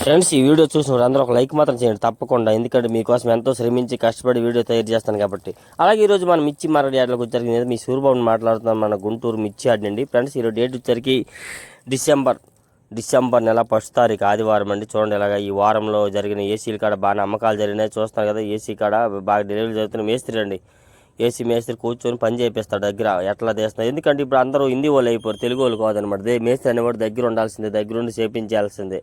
Friends, ఈ video చూసిన అందరూ ఒక లైక్ మాత్రం చేయండి తప్పకుండా. ఎందుకంటే మీకోసం ఎంతో శ్రమించి కష్టపడి వీడియో తయారు చేస్తాను కాబట్టి. అలాగే ఈరోజు మనం మిర్చి మార్కెట్ యార్డ్లోకి వచ్చరికి మీ సూర్యబాబుని మాట్లాడుతున్నాం. మన గుంటూరు మిర్చి యార్డ్ అండి. ఫ్రెండ్స్, ఈరోజు డేట్ వచ్చరికి డిసెంబర్ నెల 1 తారీఖు ఆదివారం అండి. చూడండి, ఇలాగా ఈ వారంలో జరిగిన ఏసీల కాడ బాగా అమ్మకాలు జరిగినాయి. చూస్తున్నారు కదా, ఏసీ కాడ బాగా డెలివరీ జరుగుతున్న మేస్త్రి అండి. ఏసీ మేస్త్రి కూర్చొని పని చేపిస్తాడు దగ్గర. ఎట్లా చేస్తున్నారు, ఎందుకంటే ఇప్పుడు అందరూ హిందీ వాళ్ళు అయిపోరు, తెలుగు వాళ్ళు కాదనమాట. మేస్త్రి అనేవాడు దగ్గర ఉండాల్సిందే, దగ్గరుండి చేపించాల్సిందే.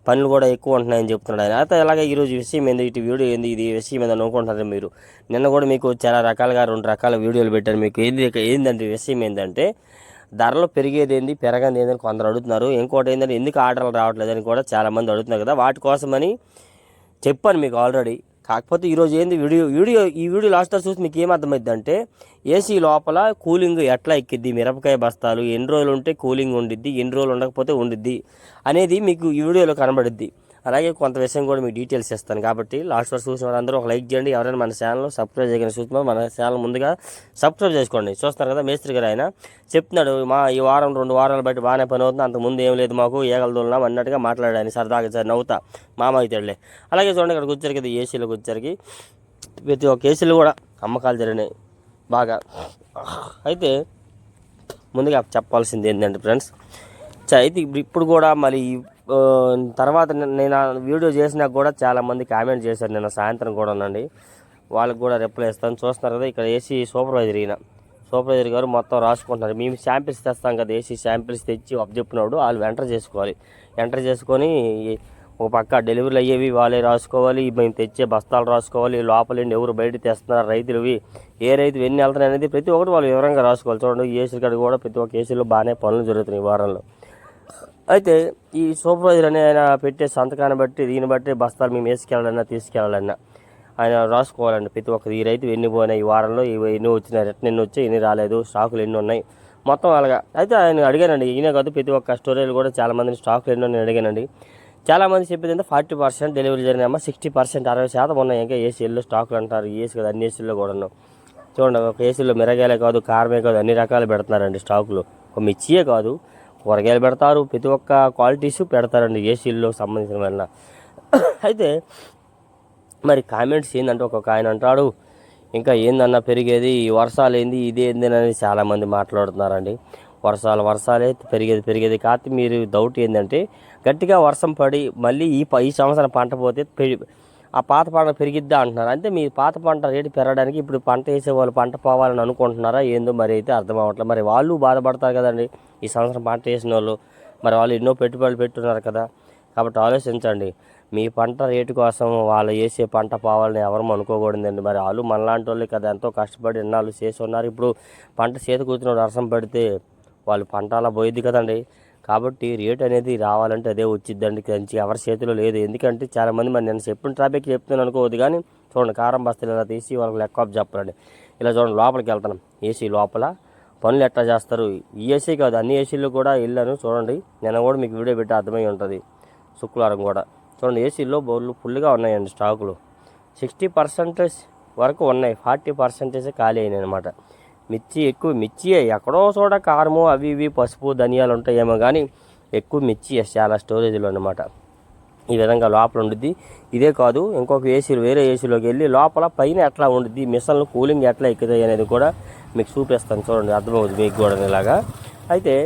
పనులు కూడా ఎక్కువ ఉంటున్నాయని చెప్తున్నాడు ఆయన. అయితే అలాగే ఈరోజు విషయం ఏంది, ఇటు వీడియో ఏంది, ఇది విషయం ఏందో అనుకుంటున్నారు మీరు. నిన్న కూడా మీకు చాలా రకాలుగా 2 రకాల వీడియోలు పెట్టాను. మీకు ఏంటంటే విషయం ఏంటంటే, ధరలు పెరిగేది ఏంది, పెరగని ఏందని కొందరు అడుగుతున్నారు. ఇంకోటి ఏంటంటే, ఎందుకు ఆర్డర్లు రావట్లేదని కూడా చాలామంది అడుగుతున్నారు కదా. వాటి కోసమని చెప్పాను మీకు ఆల్రెడీ. కాకపోతే ఈరోజు ఏంది ఈ వీడియో లాస్ట్లో చూసి మీకు ఏమర్థమైంది అంటే, ఏసీ లోపల కూలింగ్ ఎట్లా ఎక్కిద్ది, మిరపకాయ బస్తాలు ఎన్ని రోజులు ఉంటే కూలింగ్ ఉండిద్ది, ఎన్ని రోజులు ఉండకపోతే ఉండిద్ది అనేది మీకు ఈ వీడియోలో కనబడిద్ది. అలాగే కొంత విషయం కూడా మీకు డీటెయిల్స్ ఇస్తాను. కాబట్టి లాస్ట్ వరకు చూసిన వాళ్ళందరూ ఒక లైక్ చేయండి. ఎవరైనా మన ఛానల్ సబ్స్క్రైబ్ చేయగానే చూస్తున్నారో మన ఛానల్ ముందుగా సబ్స్క్రైబ్ చేసుకోండి. చూస్తున్నారు కదా, మేస్త్రి గారు ఆయన చెప్తున్నాడు, ఈ వారం 2 వారాలు బట్టి బాగానే పని అవుతుంది, అంతకుముందు ఏం లేదు మాకు, ఏగలదోళ్ళం అన్నట్టుగా మాట్లాడాను. సరదాగా సార్ నవ్వుతా మామయ్య తెడలే. అలాగే చూడండి, ఇక్కడికి వచ్చరికి కదా, ఏసీలోకి వచ్చరికి ప్రతి ఒక్క ఏసీలు కూడా అమ్మకాలు జరిగినాయి బాగా. అయితే ముందుగా చెప్పాల్సింది ఏంటంటే ఫ్రెండ్స్, అయితే ఇప్పుడు కూడా మళ్ళీ తర్వాత నేను వీడియో చేసినాక కూడా చాలామంది కామెంట్ చేశారు. నిన్న సాయంత్రం కూడా ఉందండి, వాళ్ళకి కూడా రిప్లై ఇస్తాను. చూస్తున్నారు కదా, ఇక్కడ ఏసీ సూపర్వైజర్ గారు మొత్తం రాసుకుంటున్నారు. మేము శాంపిల్స్ తెస్తాం కదా, ఏసీ శాంపిల్స్ తెచ్చి చెప్పినప్పుడు వాళ్ళు ఎంటర్ చేసుకోవాలి. ఎంటర్ చేసుకొని ఒక పక్క డెలివరీలు అయ్యేవి వాళ్ళే రాసుకోవాలి, మేము తెచ్చే బస్తాలు రాసుకోవాలి, లోపలండి ఎవరు బయట తెస్తున్నారు, రైతులువి ఏ రైతు ఎన్ని వెళ్తున్నాయి అనేది ప్రతి ఒక్కటి వాళ్ళు వివరంగా రాసుకోవాలి. చూడండి, ఏసీ కాడ కూడా ప్రతి ఒక్క ఏసీలో బాగానే పనులు జరుగుతున్నాయి ఈ వారంలో. అయితే ఈ సూపర్వైజర్ అనే ఆయన పెట్టే సంతకాన్ని బట్టి, దీన్ని బట్టి బస్తాలు మేము వేసుకెళ్ళాలన్నా తీసుకెళ్ళాలన్నా ఆయన రాసుకోవాలండి. ప్రతి ఒక్కరు ఈ రైతు ఎన్ని పోయినాయి, ఈ వారంలో ఎన్ని వచ్చినాయి, రిటర్న్ ఎన్ని వచ్చాయి, ఎన్ని రాలేదు, స్టాకులు ఎన్ని ఉన్నాయి మొత్తం అలాగా. అయితే ఆయన అడిగానండి, ఈయన కాదు ప్రతి ఒక్క స్టోరేజ్ కూడా చాలామందిని స్టాకులు ఎన్నో నేను అడిగానండి. చాలామంది చెప్పేది అంటే 40% డెలివరీ జరిగినాయమ్మా, 60% 60% ఉన్నాయి ఇంకా ఏసీల్లో స్టాకులు అంటారు. ఏసీ కదా, అన్ని ఏసీల్లో కూడా ఉన్నాం. చూడండి, ఒక ఏసీలో మిరగాయలే కాదు, కారమే కాదు, అన్ని రకాలు పెడుతున్నారండి స్టాకులు. ఒక మిర్చియే కాదు, కూరగాయలు పెడతారు, ప్రతి ఒక్క క్వాలిటీస్ పెడతారండి ఏసీల్లో సంబంధించిన వల్ల. అయితే మరి కామెంట్స్ ఏంటంటే, ఒక్కొక్క ఆయన అంటాడు, ఇంకా ఏందన్నా పెరిగేది, ఈ వర్షాలు ఏంది, ఇది ఏంది అని చాలామంది మాట్లాడుతున్నారండి. వర్షాలే పెరిగేది కాదు. మీరు డౌట్ ఏంటంటే, గట్టిగా వర్షం పడి మళ్ళీ ఈ సంవత్సరం పంట పోతే ఆ పాత పంట పెరిగిద్దా అంటున్నారు. అంటే మీ పాత పంట రేటు పెరగడానికి ఇప్పుడు పంట వేసే వాళ్ళు పంట పోవాలని అనుకుంటున్నారా ఏందో మరి అయితే అర్థం అవ్వట్లేదు. మరి వాళ్ళు బాధపడతారు కదండి, ఈ సంవత్సరం పంట వేసిన వాళ్ళు. మరి వాళ్ళు ఎన్నో పెట్టుబడులు పెట్టున్నారు కదా. కాబట్టి ఆలోచించండి, మీ పంట రేటు కోసం వాళ్ళు వేసే పంట పోవాలని ఎవరు అనుకోకూడదండి. మరి వాళ్ళు మనలాంటి వాళ్ళే కదా, ఎంతో కష్టపడి ఎన్నాళ్ళు చేసి ఉన్నారు. ఇప్పుడు పంట చేతి కూర్చున్న వర్షం పడితే వాళ్ళు పంట అలా పోయిద్ది కదండి. కాబట్టి రేట్ అనేది రావాలంటే అదే వచ్చిద్దండి, కంచి ఎవరి చేతిలో లేదు. ఎందుకంటే చాలామంది మరి నేను చెప్పిన ట్రాఫిక్ చెప్తున్నాను అనుకోవద్దు, కానీ చూడండి, కారం బస్తాలు ఇలా తీసి వాళ్ళకి లెక్క ఆఫ్ చెప్పాలండి. ఇలా చూడండి, లోపలికి వెళ్తున్నాం, ఏసీ లోపల పనులు ఎట్లా చేస్తారు. ఈ ఏసీ కాదు, అన్ని ఏసీల్లో కూడా వెళ్ళాను. చూడండి, నేను కూడా మీకు వీడియో పెట్టి అర్థమై ఉంటుంది. శుక్రవారం కూడా చూడండి, ఏసీల్లో బౌళ్ళు ఫుల్గా ఉన్నాయండి. స్టాకులు 60% వరకు ఉన్నాయి, 40% ఖాళీ అయినాయి అనమాట. మిర్చియే ఎక్కడో చోట కారము అవి ఇవి పసుపు ధనియాలు ఉంటాయేమో, కానీ ఎక్కువ మిర్చి చాలా స్టోరేజ్లో అనమాట. ఈ విధంగా లోపల ఉండిద్ది. ఇదే కాదు, ఇంకొక వేరే ఏసీలోకి వెళ్ళి లోపల పైన ఎట్లా ఉండిద్ది, మిషన్లు కూలింగ్ ఎట్లా ఎక్కుతాయి అనేది కూడా మీకు చూపిస్తాను. చూడండి, అర్థమవుతుంది మీకు కూడా ఇలాగా. అయితే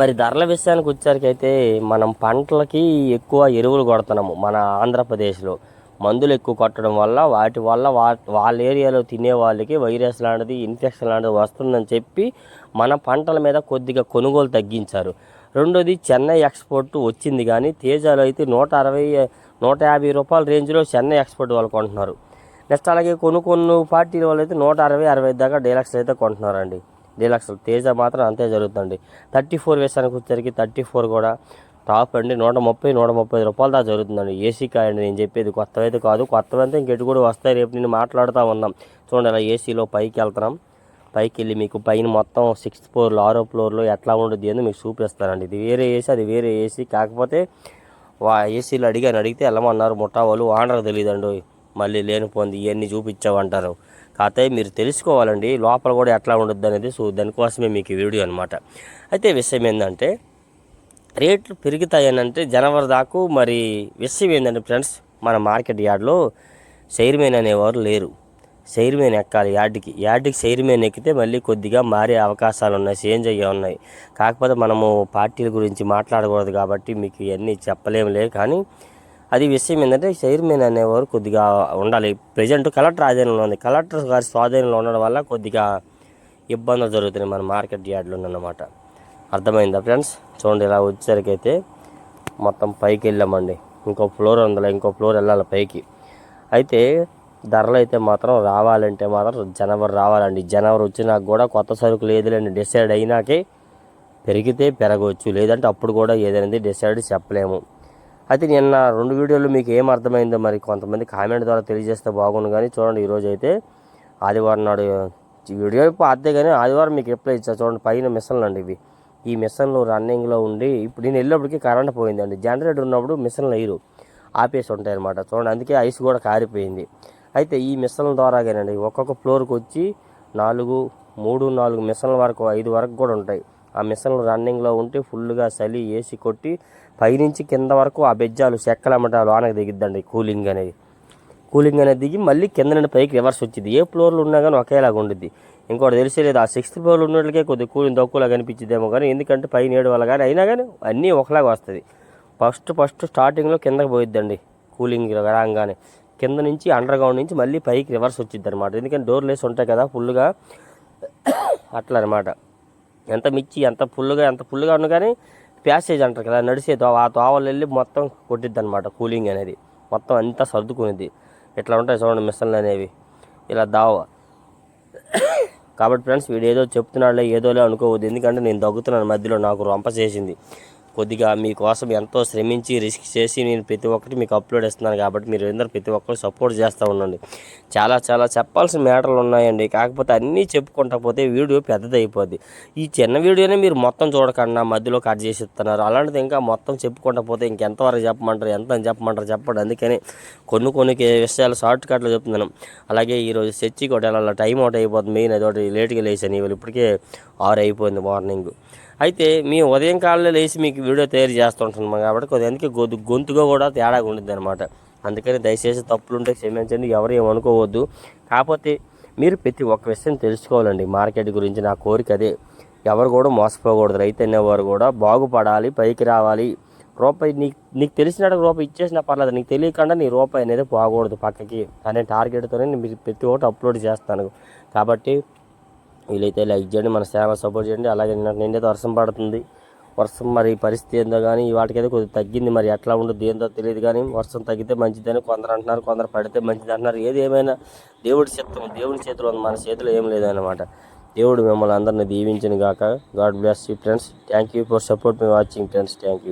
మరి ధరల విషయానికి వచ్చేసరికి అయితే, మనం పంటలకి ఎక్కువ ఎరువులు కొడుతున్నాము మన ఆంధ్రప్రదేశ్లో. మందులు ఎక్కువ కొట్టడం వల్ల వాటి వల్ల వాళ్ళ ఏరియాలో తినే వాళ్ళకి వైరస్ లాంటిది, ఇన్ఫెక్షన్ లాంటిది వస్తుందని చెప్పి మన పంటల మీద కొద్దిగా కొనుగోలు తగ్గించారు. రెండోది, చెన్నై ఎక్స్పోర్ట్ వచ్చింది, కానీ తేజాలో అయితే 150 రూపాయల రేంజ్లో చెన్నై ఎక్స్పోర్ట్ వాళ్ళు కొంటున్నారు. నెక్స్ట్ అలాగే కొన్ని పార్టీల వాళ్ళు అయితే 160-165 దాకా డీలక్స్ అయితే కొంటున్నారండి. డీలక్స్ తేజ మాత్రం అంతే జరుగుతుంది. 34 వేసానికి వచ్చేసరికి 34 కూడా టాప్ అండి, 130-135 రూపాయల దాకా జరుగుతుందండి. ఏసీ కాయండి నేను చెప్పేది, కొత్తవైతే కాదు. కొత్తవైతే ఇంకెటు కూడా వస్తాయి, రేపు నేను మాట్లాడుతూ ఉన్నాం. చూడండి, అలా ఏసీలో పైకి వెళ్తున్నాం. పైకి వెళ్ళి మీకు పైన మొత్తం 6th ఫ్లోర్ 6వ ఫ్లోర్లో ఎట్లా ఉండదు అని మీకు చూపిస్తానండి. ఇది వేరే ఏసీ, అది వేరే ఏసీ. కాకపోతే ఏసీలో అడిగితే వెళ్ళమన్నారు ముఠా వాళ్ళు, ఓనర్కి తెలియదండి. మళ్ళీ లేనిపోంది ఇవన్నీ చూపించామంటారు. కాకపోతే మీరు తెలుసుకోవాలండి లోపల కూడా ఎట్లా ఉండద్దు అనేది. సో దానికోసమే మీకు ఈ వీడియో అనమాట. అయితే విషయం ఏంటంటే, రేట్లు పెరుగుతాయని అంటే జనవరి దాకా మరి విషయం ఏంటంటే ఫ్రెండ్స్, మన మార్కెట్ యార్డ్లో చైర్మన్ అనేవారు లేరు. చైర్మన్ ఎక్కాలి యార్డ్కి చైర్మన్ ఎక్కితే మళ్ళీ కొద్దిగా మారే అవకాశాలు ఉన్నాయి, చేంజ్ అయ్యే ఉన్నాయి. కాకపోతే మనము పార్టీల గురించి మాట్లాడకూడదు కాబట్టి మీకు ఇవన్నీ చెప్పలేములే. కానీ అది విషయం ఏంటంటే చైర్మన్ అనేవారు కొద్దిగా ఉండాలి. ప్రజెంట్ కలెక్టర్ ఆధీనంలో ఉంది. కలెక్టర్ గారి స్వాధీనంలో ఉండడం వల్ల కొద్దిగా ఇబ్బందులు జరుగుతున్నాయి మన మార్కెట్ యార్డ్లో అన్నమాట. అర్థమైందా ఫ్రెండ్స్? చూడండి, ఇలా వచ్చేసరికైతే మొత్తం పైకి వెళ్ళామండి. ఇంకో ఫ్లోర్ ఉందిలే, ఇంకో ఫ్లోర్ వెళ్ళాలి పైకి. అయితే ధరలు అయితే మాత్రం రావాలంటే మాత్రం జనవరి రావాలండి. జనవరి వచ్చినాక కూడా కొత్త సరుకు లేదులేండి, డిసైడ్ అయినాకే పెరిగితే పెరగవచ్చు, లేదంటే అప్పుడు కూడా ఏదైనా డిసైడ్ చెప్పలేము. అయితే నిన్న 2 వీడియోలు మీకు ఏం అర్థమైందో మరి కొంతమంది కామెంట్ ద్వారా తెలియజేస్తే బాగుండు. కానీ చూడండి, ఈరోజు అయితే ఆదివారం నాడు వీడియో పాతే, కానీ ఆదివారం మీకు రిప్లై ఇచ్చా. చూడండి, పైన మిషన్లు అండి ఇవి. ఈ మిషన్లు రన్నింగ్లో ఉండి ఇప్పుడు నేను వెళ్ళేప్పటికీ కరెంట్ పోయిందండి. జనరేటర్ ఉన్నప్పుడు మిషన్లు వేయరు, ఆపేసి ఉంటాయి అన్నమాట. చూడండి, అందుకే ఐస్ కూడా కారిపోయింది. అయితే ఈ మిషన్ల ద్వారాగానండి ఒక్కొక్క ఫ్లోర్కి వచ్చి 3-4 మిషన్ల వరకు 5 వరకు కూడా ఉంటాయి. ఆ మిషన్లు రన్నింగ్లో ఉంటే ఫుల్గా చలి ఏసి కొట్టి పైనుంచి కింద వరకు ఆ బెజ్జాలు చెక్కలమ్మట లోనకి దిగిద్దండి. కూలింగ్ అనేది దిగి మళ్ళీ కింద నుండి పైకి రివర్స్ వచ్చింది. ఏ ఫ్లోర్లు ఉన్నా కానీ ఒకేలాగా ఉండిద్ది. ఇంకోటి తెలిసేలేదు, ఆ 6th ఫ్లోర్లు ఉన్నట్లకే కొద్దిగా కూలింగ్ తక్కువలా కనిపించిద్దేమో కానీ, ఎందుకంటే పైన 7 వల్ల కానీ అయినా కానీ అన్నీ ఒకలాగా వస్తుంది. ఫస్ట్ స్టార్టింగ్లో కిందకి పోయిద్దండి కూలింగ్ రాగానే. కింద నుంచి అండర్ గ్రౌండ్ నుంచి మళ్ళీ పైకి రివర్స్ వచ్చిద్ది అనమాట. ఎందుకంటే డోర్లు వేసి ఉంటాయి కదా ఫుల్గా, అట్లా అనమాట. ఎంత ఫుల్గా ఉన్నా కానీ ప్యాసేజ్ అంటారు కదా, నడిచే ఆ తోవలు వెళ్ళి మొత్తం కొట్టిద్ది అనమాట. కూలింగ్ అనేది మొత్తం అంతా సర్దుకునేది. ఇట్లా ఉంటాయి చూడండి మిషన్లు అనేవి, ఇలా కాబట్టి ఫ్రెండ్స్, వీడు ఏదో చెప్తున్నాడులే ఏదోలే అనుకోవద్దు. ఎందుకంటే నేను దగ్గుతున్నాను, మధ్యలో నాకు రొంప చేసింది. కొద్దిగా మీకోసం ఎంతో శ్రమించి రిస్క్ చేసి నేను ప్రతి ఒక్కటి మీకు అప్లోడ్ ఇస్తున్నాను. కాబట్టి మీరు అందరూ ప్రతి ఒక్కరు సపోర్ట్ చేస్తూ ఉండండి. చాలా చెప్పాల్సిన మ్యాటర్లు ఉన్నాయండి. కాకపోతే అన్నీ చెప్పుకుంటా పోతే వీడియో పెద్దది అయిపోద్ది. ఈ చిన్న వీడియోనే మీరు మొత్తం చూడకుండా మధ్యలో కట్ చేసి ఇస్తున్నారు. అలాంటిది ఇంకా మొత్తం చెప్పుకుంటా పోతే ఇంకెంతవరకు చెప్పమంటారు, ఎంత అని చెప్పండి. అందుకని కొన్ని విషయాలు షార్ట్ కట్లో చెప్తున్నాను. అలాగే ఈరోజు చర్చికి ఒకటి వెళ్ళాలి, టైం ఒకటి అయిపోతుంది. మెయిన్ అదొకటి లేట్గా లేచాను. ఇవాళ ఇప్పటికే 6 అయిపోయింది మార్నింగ్. అయితే మేము ఉదయం కాలంలో లేచి మీకు వీడియో తయారు చేస్తుంటున్నాం కాబట్టి కొద్దిగా అందుకే గొంతుగా కూడా తేడాగా ఉండిద్ది అనమాట. అందుకని దయచేసి తప్పులుంటే క్షమించండి, ఎవరు ఏమనుకోవద్దు. కాకపోతే మీరు ప్రతి ఒక్క విషయం తెలుసుకోవాలండి మార్కెట్ గురించి. నా కోరిక అదే. ఎవరు కూడా మోసపోకూడదు. రైతు అనేవారు కూడా బాగుపడాలి, పైకి రావాలి. రూపాయి నీకు తెలిసినట్టు రూపాయి ఇచ్చేసినా పర్లేదు, నీకు తెలియకుండా నీ రూపాయి అనేది పోకూడదు పక్కకి అనే టార్గెట్తోనే మీరు ప్రతి ఒక్కటి అప్లోడ్ చేస్తాను. కాబట్టి వీలైతే లైక్ చేయండి, మన ఛానల్ సపోర్ట్ చేయండి. అలాగే నిన్నైతే వర్షం పడుతుంది. వర్షం మరి పరిస్థితి ఏందో కానీ వాటికైతే కొద్దిగా తగ్గింది. మరి ఎట్లా ఉండదు ఏందో తెలియదు. కానీ వర్షం తగ్గితే మంచిదని కొందరు అంటున్నారు, కొందరు పడితే మంచిది అంటున్నారు. ఏది ఏమైనా దేవుడి చిత్తం, దేవుడి చేతిలో ఉంది, మన చేతిలో ఏం లేదన్నమాట. దేవుడు మిమ్మల్ని అందరినీ దీవించిన గాక. God bless you friends. Thank you for support me watching friends. Thank you.